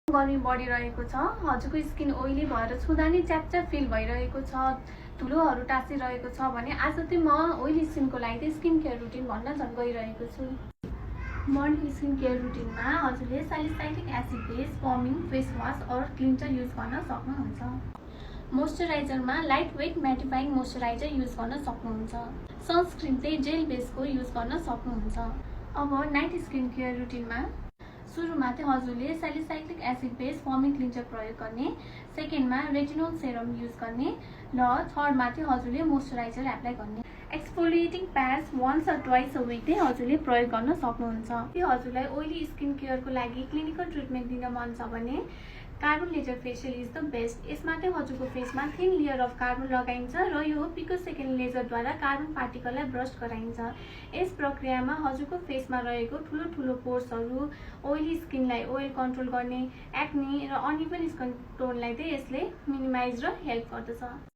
गर्मी बढिरहेको छ, हजुरको स्किन ओइली भएर छुँदा नि च्याप फिल भइरहेको छ, धुलोहरू टाँसिरहेको छ भने आज चाहिँ म ओइली स्किनको लागि चाहिँ स्किन केयर रुटिन भन्न झन् गइरहेको छु। मर्निङ स्किन केयर रुटिनमा हजुरले salicylic acid base firming face wash और क्लिन्जर युज गर्न सक्नुहुन्छ। मोइस्चराइजरमा light weight mattifying moisturiser use गर्न सक्नुहुन्छ। सनस्क्रिन चाहिँ जेल बेसको युज गर्न सक्नुहुन्छ। अब नाइट स्किन केयर रुटिनमा सुरुमा चाहिँ हजुरले salicylic acid base farming cleanser प्रयोग गर्ने, सेकेन्डमा रेटिनोल सेरम युज गर्ने र थर्डमा चाहिँ हजुरले मोइस्चराइजर एप्लाई गर्ने। Exfoliating pads once or twice a week चाहिँ हजुरले प्रयोग गर्न सक्नुहुन्छ। यदि हजुरलाई ओइली स्किन केयरको लागि क्लिनिकल ट्रिटमेन्ट दिन मन छ भने carbon laser facial is the best. यसमा चाहिँ हजुरको फेसमा थिन लेयर अफ कार्बन लगाइन्छ र यो पिकोसेकेन्ड लेजरद्वारा कार्बन पार्टिकललाई ब्रस्ट गराइन्छ। यस प्रक्रियामा हजुरको फेसमा रहेको ठुलो ठुलो पोर्सहरू, ओइली स्किनलाई ओइल कन्ट्रोल गर्ने, एक्ने र अनइभन स्किन टोनलाई चाहिँ यसले मिनिमाइज र हेल्प गर्दछ।